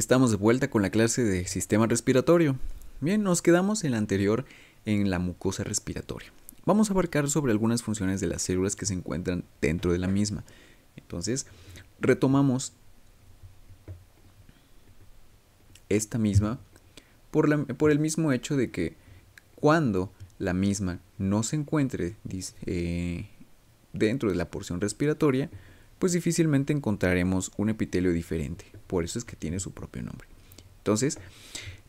Estamos de vuelta con la clase de sistema respiratorio. Bien, nos quedamos en la anterior en la mucosa respiratoria. Vamos a abarcar sobre algunas funciones de las células que se encuentran dentro de la misma. Entonces, retomamos esta misma por el mismo hecho de que cuando la misma no se encuentre dentro de la porción respiratoria, pues difícilmente encontraremos un epitelio diferente. Por eso es que tiene su propio nombre. Entonces,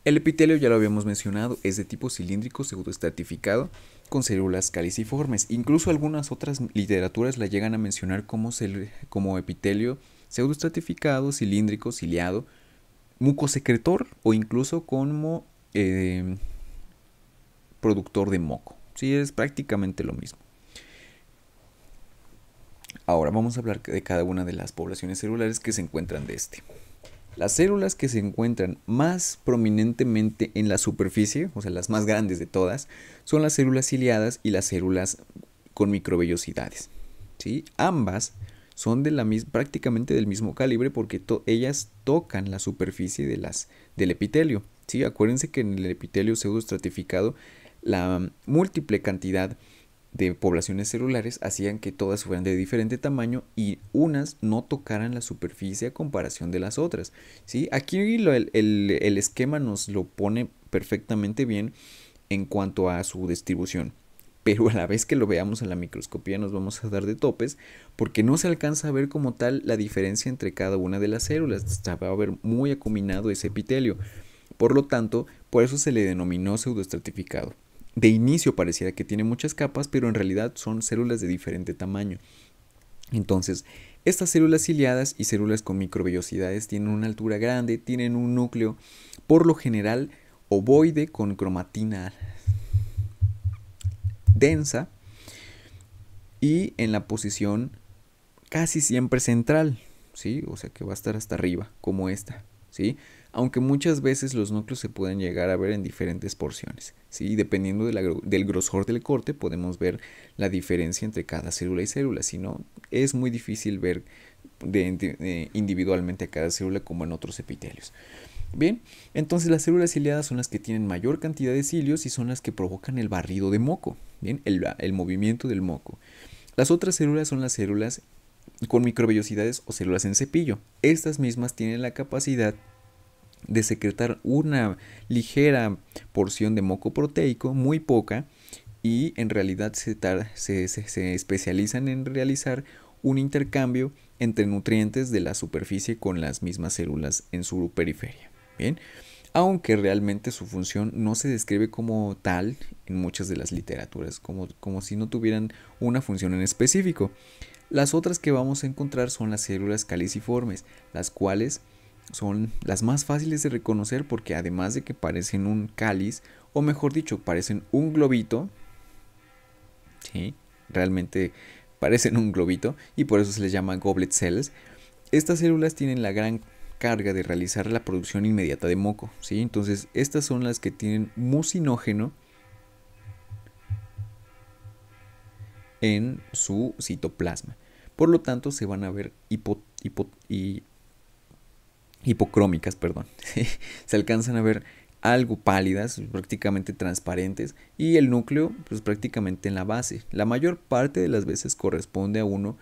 el epitelio, ya lo habíamos mencionado, es de tipo cilíndrico pseudoestratificado con células caliciformes. Incluso algunas otras literaturas la llegan a mencionar como epitelio pseudoestratificado, cilíndrico, ciliado, mucosecretor o incluso como productor de moco. Sí, es prácticamente lo mismo. Ahora vamos a hablar de cada una de las poblaciones celulares que se encuentran de este. Las células que se encuentran más prominentemente en la superficie, o sea, las más grandes de todas, son las células ciliadas y las células con microvellosidades. ¿Sí? Ambas son prácticamente del mismo calibre porque ellas tocan la superficie del epitelio. ¿Sí? Acuérdense que en el epitelio pseudoestratificado la múltiple cantidad de poblaciones celulares hacían que todas fueran de diferente tamaño y unas no tocaran la superficie a comparación de las otras. ¿Sí? Aquí el esquema nos lo pone perfectamente bien en cuanto a su distribución, pero a la vez que lo veamos en la microscopía nos vamos a dar de topes porque no se alcanza a ver como tal la diferencia entre cada una de las células. Se va a ver muy acuminado ese epitelio. Por lo tanto, por eso se le denominó pseudoestratificado. De inicio pareciera que tiene muchas capas, pero en realidad son células de diferente tamaño. Entonces, estas células ciliadas y células con microvellosidades tienen una altura grande, tienen un núcleo por lo general ovoide con cromatina densa y en la posición casi siempre central, ¿sí? O sea que va a estar hasta arriba, como esta, ¿sí? Aunque muchas veces los núcleos se pueden llegar a ver en diferentes porciones, ¿sí? Dependiendo del grosor del corte podemos ver la diferencia entre cada célula y célula, si no es muy difícil ver individualmente a cada célula como en otros epitelios. Bien, entonces las células ciliadas son las que tienen mayor cantidad de cilios y son las que provocan el barrido de moco, bien, el movimiento del moco. Las otras células son las células con microvellosidades o células en cepillo. Estas mismas tienen la capacidad de secretar una ligera porción de moco proteico, muy poca, y en realidad se especializan en realizar un intercambio entre nutrientes de la superficie con las mismas células en su periferia. Bien, aunque realmente su función no se describe como tal en muchas de las literaturas, como si no tuvieran una función en específico. Las otras que vamos a encontrar son las células caliciformes, las cuales son las más fáciles de reconocer porque además de que parecen un cáliz, o mejor dicho, parecen un globito, ¿sí? Realmente parecen un globito y por eso se les llama goblet cells. Estas células tienen la gran carga de realizar la producción inmediata de moco, ¿sí? Entonces estas son las que tienen mucinógeno en su citoplasma. Por lo tanto se van a ver hipocrómicas, perdón. Se alcanzan a ver algo pálidas, prácticamente transparentes, y el núcleo pues prácticamente en la base. La mayor parte de las veces corresponde a uno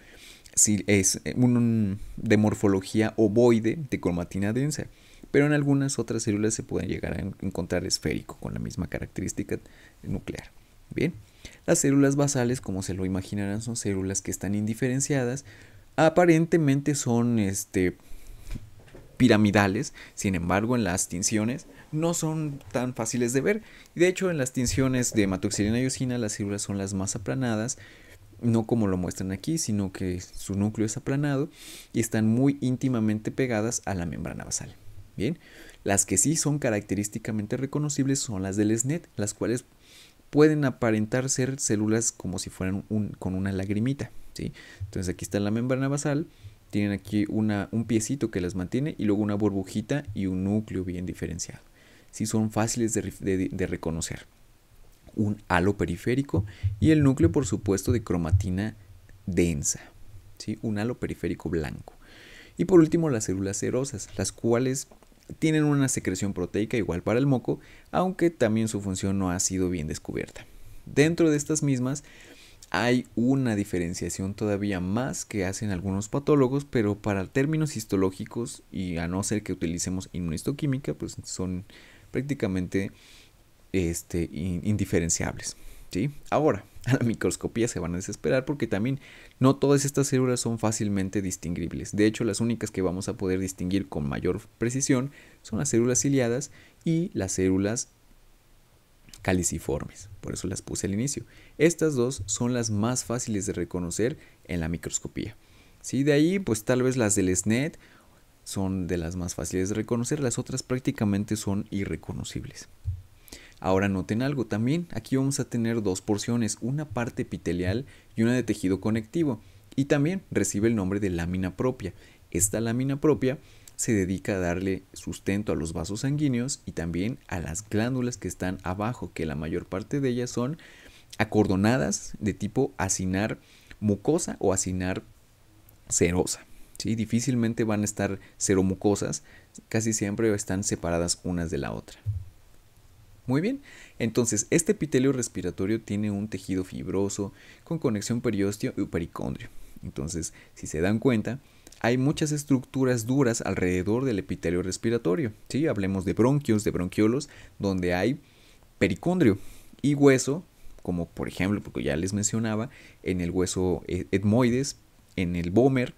si es de morfología ovoide de cromatina densa, pero en algunas otras células se pueden llegar a encontrar esférico con la misma característica nuclear. Bien, las células basales, como se lo imaginarán, son células que están indiferenciadas, aparentemente son piramidales, sin embargo en las tinciones no son tan fáciles de ver. De hecho, en las tinciones de hematoxilina y eosina las células son las más aplanadas, no como lo muestran aquí, sino que su núcleo es aplanado y están muy íntimamente pegadas a la membrana basal. Bien, las que sí son característicamente reconocibles son las del SNET, las cuales pueden aparentar ser células como si fueran con una lagrimita, ¿sí? Entonces aquí está la membrana basal, tienen aquí un piecito que las mantiene y luego una burbujita y un núcleo bien diferenciado. Sí, son fáciles de reconocer. Un halo periférico y el núcleo, por supuesto, de cromatina densa, ¿sí? Un halo periférico blanco. Y por último, las células serosas, las cuales tienen una secreción proteica igual para el moco, aunque también su función no ha sido bien descubierta. Dentro de estas mismas hay una diferenciación todavía más que hacen algunos patólogos, pero para términos histológicos y a no ser que utilicemos inmunistoquímica, pues son prácticamente indiferenciables. ¿Sí? Ahora, a la microscopía se van a desesperar porque también no todas estas células son fácilmente distinguibles. De hecho, las únicas que vamos a poder distinguir con mayor precisión son las células ciliadas y las células caliciformes. Por eso las puse al inicio. Estas dos son las más fáciles de reconocer en la microscopía. ¿Sí? De ahí, pues tal vez las del SNET son de las más fáciles de reconocer. Las otras prácticamente son irreconocibles. Ahora noten algo también, aquí vamos a tener dos porciones, una parte epitelial y una de tejido conectivo, y también recibe el nombre de lámina propia. Esta lámina propia se dedica a darle sustento a los vasos sanguíneos y también a las glándulas que están abajo, que la mayor parte de ellas son acordonadas de tipo acinar mucosa o acinar serosa. ¿Sí? Difícilmente van a estar seromucosas, casi siempre están separadas unas de la otra. Muy bien, entonces este epitelio respiratorio tiene un tejido fibroso con conexión periósteo y pericondrio. Entonces, si se dan cuenta, hay muchas estructuras duras alrededor del epitelio respiratorio. ¿Sí? Hablemos de bronquios, de bronquiolos, donde hay pericondrio y hueso, como por ejemplo, porque ya les mencionaba, en el hueso etmoides, en el vómer,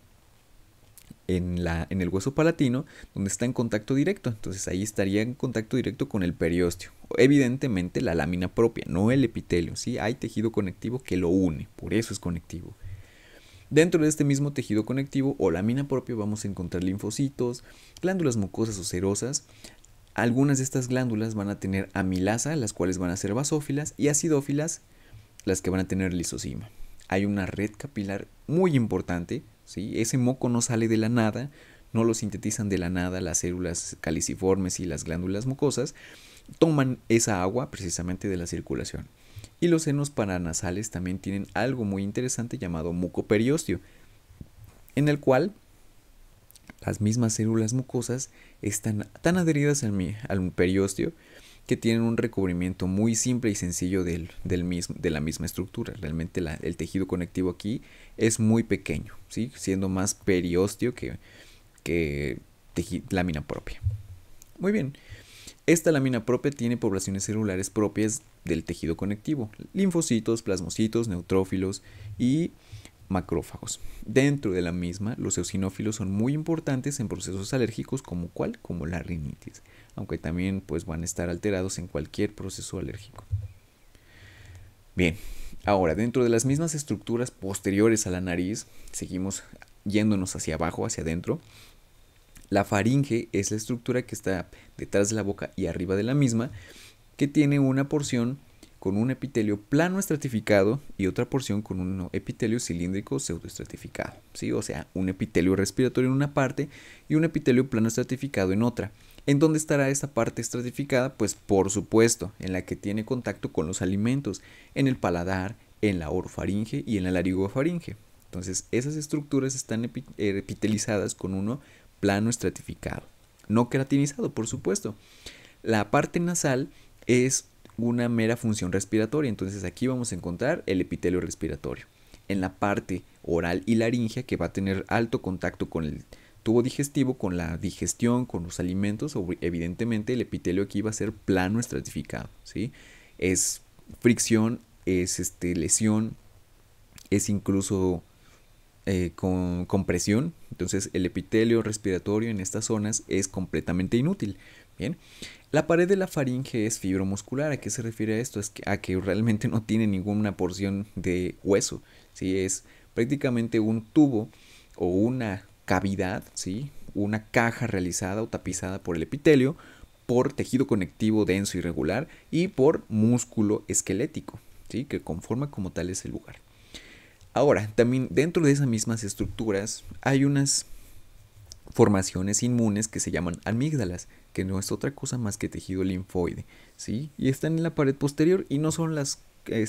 en el hueso palatino, donde está en contacto directo. Entonces ahí estaría en contacto directo con el periósteo. Evidentemente la lámina propia, no el epitelio. ¿Sí? Hay tejido conectivo que lo une, por eso es conectivo. Dentro de este mismo tejido conectivo o lámina propia vamos a encontrar linfocitos, glándulas mucosas o serosas. Algunas de estas glándulas van a tener amilasa, las cuales van a ser basófilas, y acidófilas, las que van a tener lisosima. Hay una red capilar muy importante. ¿Sí? Ese moco no sale de la nada, no lo sintetizan de la nada las células caliciformes y las glándulas mucosas, toman esa agua precisamente de la circulación. Y los senos paranasales también tienen algo muy interesante llamado mucoperiósteo, en el cual las mismas células mucosas están tan adheridas al periósteo que tienen un recubrimiento muy simple y sencillo de la misma estructura. Realmente el tejido conectivo aquí es muy pequeño, ¿sí? Siendo más periósteo que lámina propia. Muy bien, esta lámina propia tiene poblaciones celulares propias del tejido conectivo, linfocitos, plasmocitos, neutrófilos y macrófagos. Dentro de la misma, los eosinófilos son muy importantes en procesos alérgicos como la rinitis, aunque también pues van a estar alterados en cualquier proceso alérgico. Bien, ahora dentro de las mismas estructuras posteriores a la nariz, seguimos yéndonos hacia abajo, hacia adentro. La faringe es la estructura que está detrás de la boca y arriba de la misma, que tiene una porción con un epitelio plano estratificado y otra porción con un epitelio cilíndrico pseudoestratificado, ¿sí? O sea, un epitelio respiratorio en una parte y un epitelio plano estratificado en otra. ¿En dónde estará esta parte estratificada? Pues por supuesto, en la que tiene contacto con los alimentos, en el paladar, en la orofaringe y en la laringofaringe. Entonces, esas estructuras están epitelizadas con uno plano estratificado, no queratinizado, por supuesto. La parte nasal es una mera función respiratoria, entonces aquí vamos a encontrar el epitelio respiratorio. En la parte oral y laringea, que va a tener alto contacto con el tubo digestivo, con la digestión, con los alimentos, evidentemente el epitelio aquí va a ser plano estratificado, ¿sí? Es fricción, es lesión, es incluso con compresión. Entonces el epitelio respiratorio en estas zonas es completamente inútil. Bien, la pared de la faringe es fibromuscular. ¿A qué se refiere a esto? Es a que realmente no tiene ninguna porción de hueso, ¿sí? Es prácticamente un tubo o una cavidad, ¿sí? Una caja realizada o tapizada por el epitelio, por tejido conectivo denso y regular y por músculo esquelético, ¿sí? Que conforma como tal ese lugar. Ahora, también dentro de esas mismas estructuras hay unas formaciones inmunes que se llaman amígdalas, que no es otra cosa más que tejido linfoide, ¿sí? Y están en la pared posterior y no son las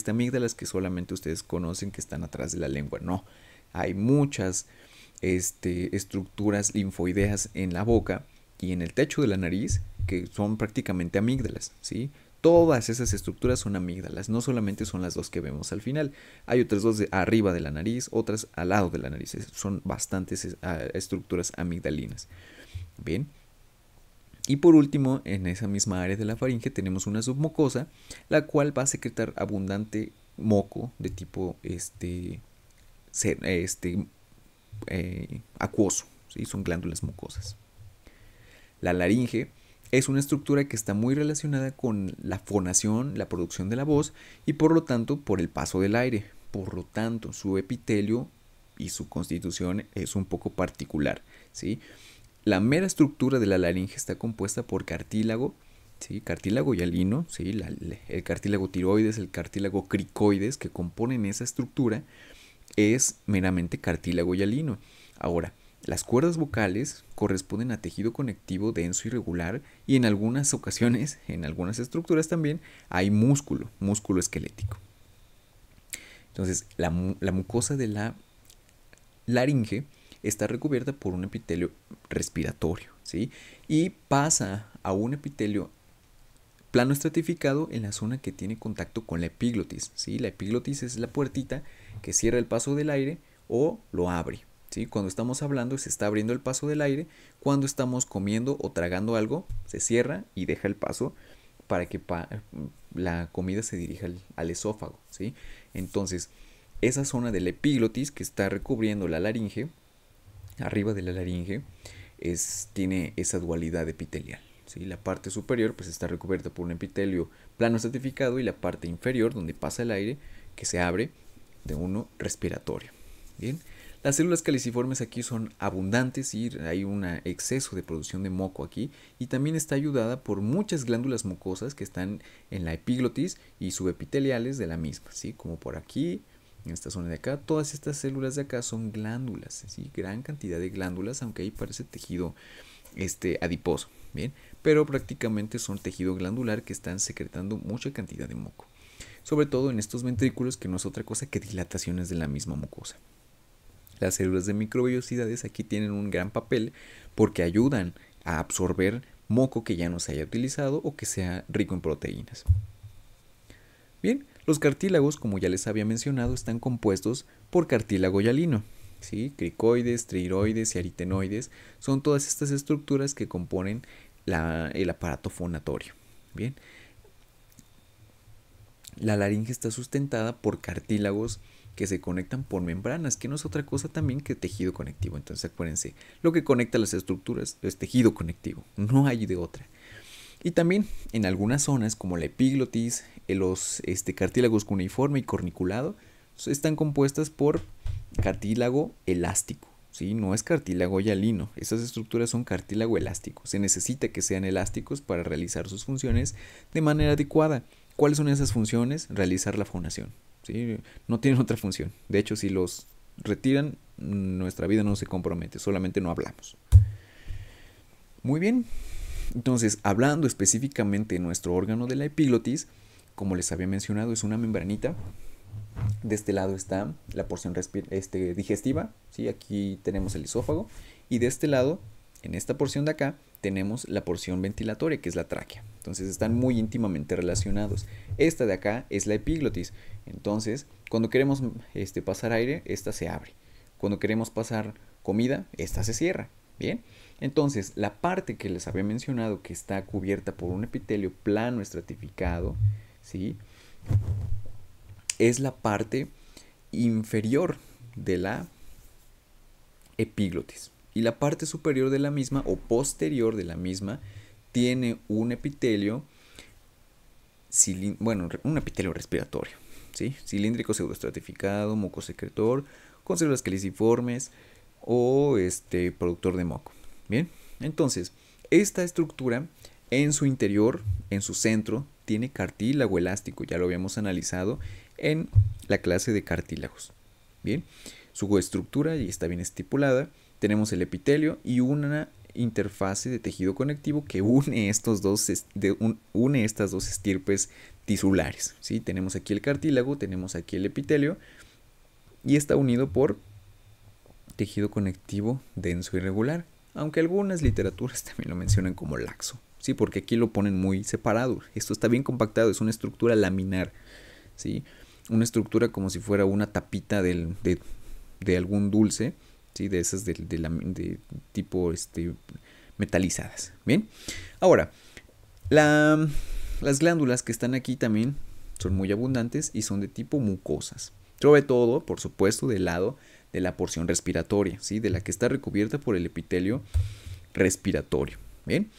amígdalas que solamente ustedes conocen que están atrás de la lengua, no. Hay muchas estructuras linfoideas en la boca y en el techo de la nariz, que son prácticamente amígdalas, ¿sí? Todas esas estructuras son amígdalas, no solamente son las dos que vemos al final. Hay otras dos arriba de la nariz, otras al lado de la nariz. Son bastantes estructuras amigdalinas. Bien. Y por último, en esa misma área de la faringe tenemos una submucosa, la cual va a secretar abundante moco de tipo acuoso, ¿sí? Son glándulas mucosas. La laringe es una estructura que está muy relacionada con la fonación, la producción de la voz y por lo tanto por el paso del aire. Por lo tanto, su epitelio y su constitución es un poco particular, ¿sí? La mera estructura de la laringe está compuesta por cartílago, ¿sí? Cartílago hialino, ¿sí? El cartílago tiroides, el cartílago cricoides que componen esa estructura es meramente cartílago hialino. Ahora, las cuerdas vocales corresponden a tejido conectivo denso y regular y en algunas ocasiones, en algunas estructuras también, hay músculo esquelético. Entonces, la mucosa de la laringe está recubierta por un epitelio respiratorio, ¿sí? Y pasa a un epitelio plano estratificado en la zona que tiene contacto con la epiglotis, ¿sí? La epiglotis es la puertita que cierra el paso del aire o lo abre, ¿sí? Cuando estamos hablando se está abriendo el paso del aire, cuando estamos comiendo o tragando algo se cierra y deja el paso para que la comida se dirija al esófago, ¿sí? Entonces, esa zona de la epiglotis que está recubriendo la laringe, arriba de la laringe, tiene esa dualidad epitelial, ¿sí? La parte superior pues está recubierta por un epitelio plano estratificado y la parte inferior donde pasa el aire que se abre de uno respiratorio. Bien, las células caliciformes aquí son abundantes y hay un exceso de producción de moco aquí y también está ayudada por muchas glándulas mucosas que están en la epiglotis y subepiteliales de la misma, ¿sí? Como por aquí, en esta zona de acá, todas estas células de acá son glándulas, ¿sí? Gran cantidad de glándulas, aunque ahí parece tejido adiposo, ¿bien? Pero prácticamente son tejido glandular que están secretando mucha cantidad de moco, sobre todo en estos ventrículos que no es otra cosa que dilataciones de la misma mucosa. Las células de microvellosidades aquí tienen un gran papel porque ayudan a absorber moco que ya no se haya utilizado o que sea rico en proteínas. Bien, los cartílagos, como ya les había mencionado, están compuestos por cartílago hialino, ¿sí? Cricoides, triroides y aritenoides son todas estas estructuras que componen el aparato fonatorio. Bien, la laringe está sustentada por cartílagos que se conectan por membranas, que no es otra cosa también que tejido conectivo. Entonces acuérdense, lo que conecta las estructuras es tejido conectivo, no hay de otra. Y también en algunas zonas como la epiglotis, los cartílagos cuneiforme y corniculado están compuestas por cartílago elástico, ¿sí? No es cartílago hialino, esas estructuras son cartílago elástico. Se necesita que sean elásticos para realizar sus funciones de manera adecuada. ¿Cuáles son esas funciones? Realizar la fonación, ¿sí? No tienen otra función. De hecho, si los retiran, nuestra vida no se compromete, solamente no hablamos. Muy bien. Entonces, hablando específicamente de nuestro órgano de la epiglotis, como les había mencionado, es una membranita. De este lado está la porción digestiva, ¿sí? Aquí tenemos el esófago. Y de este lado, en esta porción de acá, tenemos la porción ventilatoria, que es la tráquea. Entonces, están muy íntimamente relacionados. Esta de acá es la epiglotis. Entonces, cuando queremos pasar aire, esta se abre. Cuando queremos pasar comida, esta se cierra. Bien. Entonces, la parte que les había mencionado que está cubierta por un epitelio plano estratificado, ¿sí? Es la parte inferior de la epiglotis. Y la parte superior de la misma o posterior de la misma tiene un epitelio, un epitelio respiratorio, ¿sí? Cilíndrico pseudoestratificado, mucosecretor, con células caliciformes o productor de moco. Bien, entonces, esta estructura en su interior, en su centro, tiene cartílago elástico, ya lo habíamos analizado en la clase de cartílagos. Bien, su estructura ya está bien estipulada, tenemos el epitelio y una interfase de tejido conectivo que une estas dos estirpes tisulares, ¿sí? Tenemos aquí el cartílago, tenemos aquí el epitelio y está unido por tejido conectivo denso y regular. aunque algunas literaturas también lo mencionan como laxo. Sí, porque aquí lo ponen muy separado. Esto está bien compactado, es una estructura laminar, ¿sí? Una estructura como si fuera una tapita de algún dulce, ¿sí? De esas de tipo metalizadas. Bien, ahora, las glándulas que están aquí también son muy abundantes y son de tipo mucosas. Sobre todo, por supuesto, del lado de la porción respiratoria, ¿sí? De la que está recubierta por el epitelio respiratorio. Bien,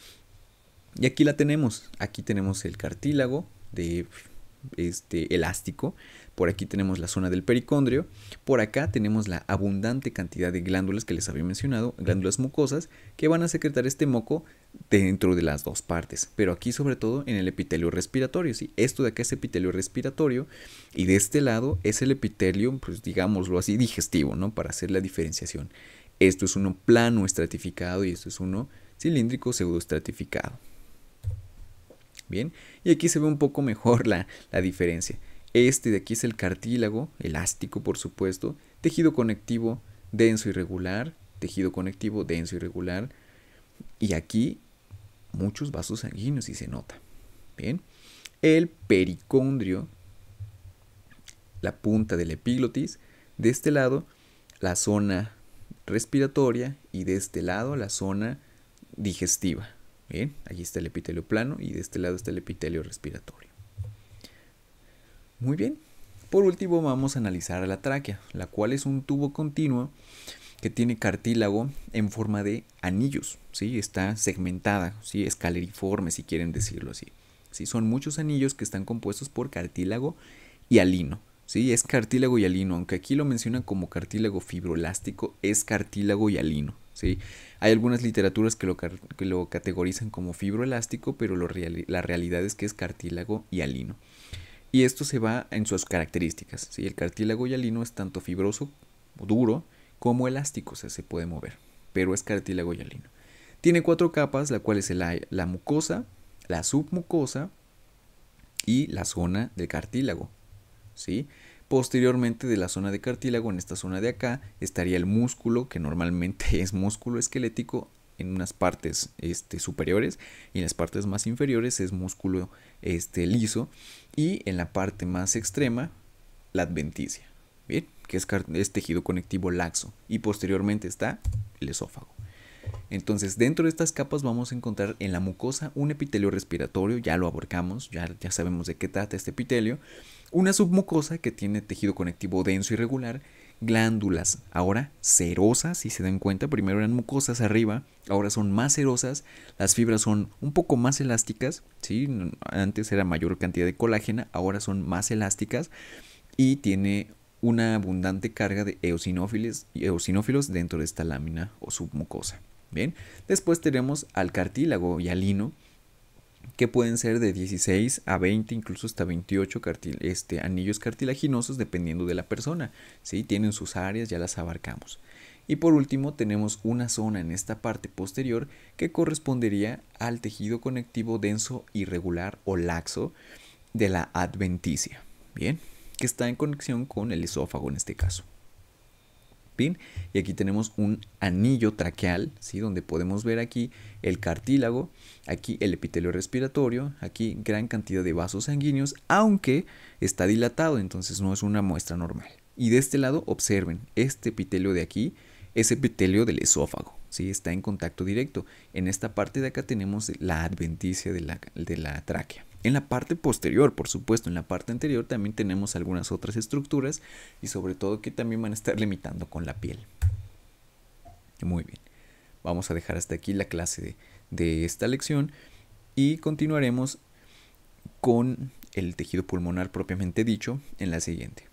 y aquí la tenemos. Aquí tenemos el cartílago de elástico. Por aquí tenemos la zona del pericondrio. Por acá tenemos la abundante cantidad de glándulas que les había mencionado, glándulas mucosas, que van a secretar este moco dentro de las dos partes. Pero aquí sobre todo en el epitelio respiratorio. ¿Sí? Esto de acá es epitelio respiratorio y de este lado es el epitelio, pues digámoslo así, digestivo, ¿no? Para hacer la diferenciación. Esto es uno plano estratificado y esto es uno cilíndrico pseudoestratificado. Bien, y aquí se ve un poco mejor la diferencia. Este de aquí es el cartílago, elástico por supuesto, tejido conectivo denso irregular, tejido conectivo denso irregular, y aquí muchos vasos sanguíneos y se nota. Bien, el pericondrio, la punta del epiglotis, de este lado la zona respiratoria y de este lado la zona digestiva. Bien, allí está el epitelio plano y de este lado está el epitelio respiratorio. Muy bien. Por último vamos a analizar la tráquea, la cual es un tubo continuo que tiene cartílago en forma de anillos, ¿sí? Está segmentada, ¿sí? Escaleriforme si quieren decirlo así. ¿Sí? Son muchos anillos que están compuestos por cartílago y alino. ¿Sí? Es cartílago y alino, aunque aquí lo mencionan como cartílago fibroelástico, es cartílago y alino. ¿Sí? Hay algunas literaturas que lo categorizan como fibroelástico, pero la realidad es que es cartílago y alino. Y esto se va en sus características. ¿Sí? El cartílago y alino es tanto fibroso, duro, como elástico, o sea, se puede mover, pero es cartílago y alino. Tiene 4 capas, la cual es la mucosa, la submucosa y la zona del cartílago. ¿Sí? Posteriormente de la zona de cartílago, en esta zona de acá, estaría el músculo, que normalmente es músculo esquelético en unas partes superiores, y en las partes más inferiores es músculo liso, y en la parte más extrema la adventicia, bien, que es tejido conectivo laxo, y posteriormente está el esófago. Entonces, dentro de estas capas vamos a encontrar en la mucosa un epitelio respiratorio, ya lo abarcamos, ya sabemos de qué trata este epitelio. Una submucosa que tiene tejido conectivo denso y regular, glándulas ahora cerosas, si se dan cuenta, primero eran mucosas arriba, ahora son más cerosas, las fibras son un poco más elásticas, ¿sí? Antes era mayor cantidad de colágena, ahora son más elásticas y tiene una abundante carga de eosinófilos dentro de esta lámina o submucosa. Bien, después tenemos al cartílago y al lino, que pueden ser de 16 a 20, incluso hasta 28 anillos cartilaginosos dependiendo de la persona. ¿Sí? Tienen sus áreas, ya las abarcamos. Y por último tenemos una zona en esta parte posterior que correspondería al tejido conectivo denso irregular o laxo de la adventicia. Bien, que está en conexión con el esófago en este caso. Bien, y aquí tenemos un anillo traqueal, ¿sí? Donde podemos ver aquí el cartílago, aquí el epitelio respiratorio, aquí gran cantidad de vasos sanguíneos, aunque está dilatado, entonces no es una muestra normal. Y de este lado, observen, este epitelio de aquí es epitelio del esófago, ¿sí? Está en contacto directo. En esta parte de acá tenemos la adventicia de la tráquea. En la parte posterior, por supuesto, en la parte anterior también tenemos algunas otras estructuras y sobre todo que también van a estar limitando con la piel. Muy bien, vamos a dejar hasta aquí la clase de esta lección y continuaremos con el tejido pulmonar propiamente dicho en la siguiente.